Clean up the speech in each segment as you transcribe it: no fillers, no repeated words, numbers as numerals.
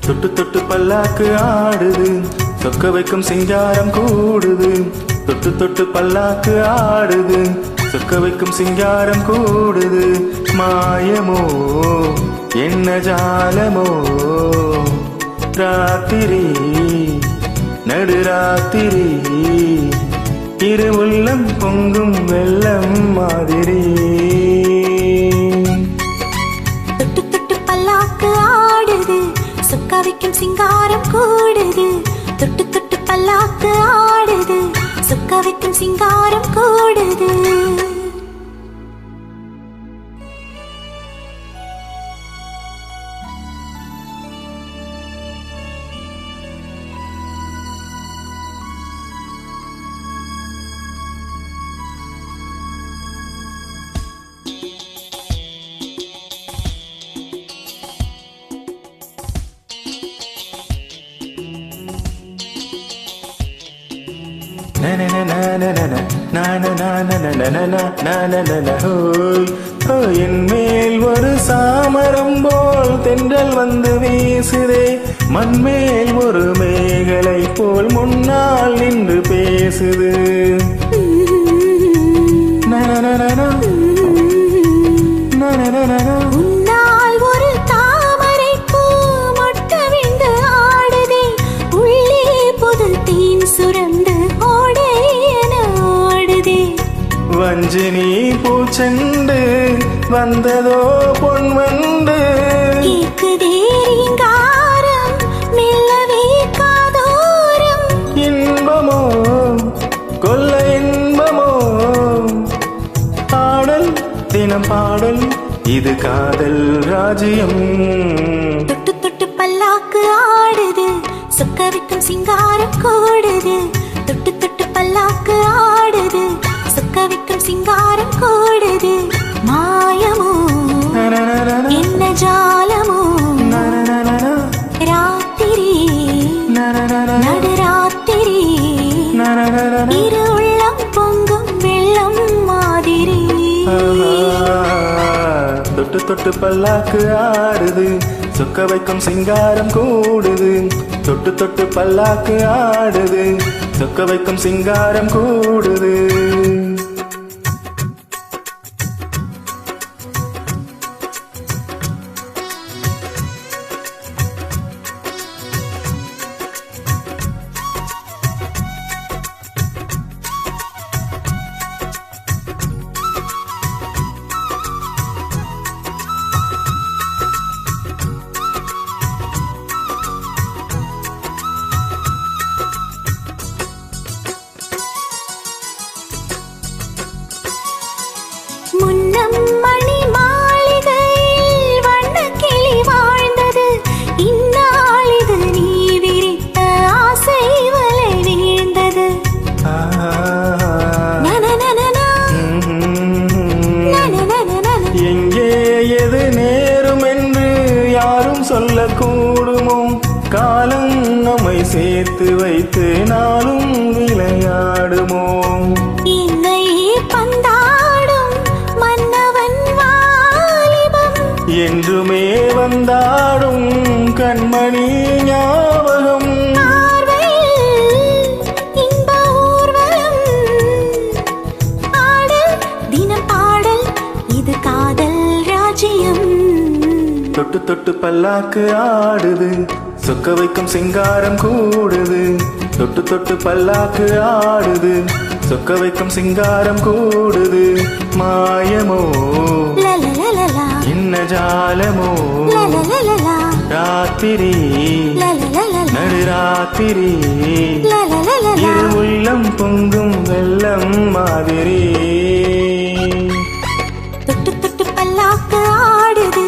தொட்டு தொட்டு பல்லாக்கு ஆடுது, சொக்க வைக்கும் சிங்காரம் கூடுது. தொட்டு தொட்டு பல்லாக்கு ஆடுது, சொக்க வைக்கும் சிங்காரம் கூடுது. மாயமோ என்ன ஜாலமோ, ராத்திரி நடுராத்திரி, இரு உள்ளம் பொங்கும் வெள்ளம் மாதிரி. தொட்டு தொட்டு பல்லாக்கு ஆடுது, சொக்க வைக்கும் சிங்காரம் கூடுது. தொட்டு தொட்டு பல்லாக்கு ஆடுது, சொக்க வைக்கும் சிங்காரம் கூடுது. என் மேல் ஒரு சாமரம் போல் தென்றல் வந்து வீசுதே, மண்மேல் ஒரு மேகலை போல் முன்னால் நின்று பேசுது. உன்னால் ஒரு தாமரை பூ மொட்டு விண்டு ஆடுதே, உள்ளே புது தேன் சுரந்து ஓடே என ஓடுதே. வஞ்சினி பூச்செண்டு வந்ததோ பொன் வண்டு, கேக்குதே ரீங்காரம் மெல்லவே காதோரம். இன்பமோ கொல்ல இன்பமோ, பாடல் தினம் பாடல், இது காதல் ராஜ்யம். தொட்டு தொட்டு பல்லாக்கு ஆடுது, சொக்க வைக்கும் சிங்காரம் கூடுது. தொட்டு தொட்டு பல்லாக்கு ஆடுது, சொக்க வைக்கும் சிங்காரம் கூடுது. மாயமோ என்ன ஜாலமோ, ராத்திரி நடுராத்திரி, இரு உள்ளம் பொங்கும் வெள்ளம் மாதிரி. தொட்டு தொட்டு பல்லாக்கு ஆடுது, சொக்க வைக்கும் சிங்காரம் கூடுது. தொட்டு தொட்டு பல்லாக்கு ஆடுது, சொக்க வைக்கும் சிங்காரம் கூடுது. முன்னம் மணி மாளிகையில் வண்ணக்கிளி வாழ்ந்தது, இந்நாளிது நீ விரித்த ஆசை வலை வீழ்ந்தது. எங்கே எது நேரும் என்று யாரும் சொல்லக்கூடுமோ, காலம் நம்மை சேர்த்து வைத்து நாளும் விளையாடுமோ. என்றுமே வந்தாடும் கண்மணி ஞாபகம், இன்ப ஊர்வலம், ஆடல் தினம் பாடல், இது காதல் ராஜ்யம். தொட்டு தொட்டு பல்லாக்கு ஆடுது, சொக்க வைக்கும் சிங்காரம் கூடுது. தொட்டு தொட்டு பல்லாக்கு ஆடுது, சொக்க வைக்கும் சிங்காரம் கூடுது. மாயமோ என்ன ஜாலமோ, ராத்திரி நடுராத்திரி, இரு உள்ளம் பொங்கும் வெள்ளம் மாதிரி. தொட்டு தொட்டு பல்லாக்கு ஆடுது,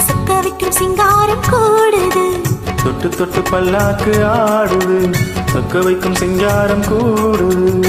சொக்க வைக்கும் சிங்காரம் கூடுது. தொட்டு தொட்டு பல்லாக்கு ஆடுது, சொக்க வைக்கும் சிங்காரம் கூடுது.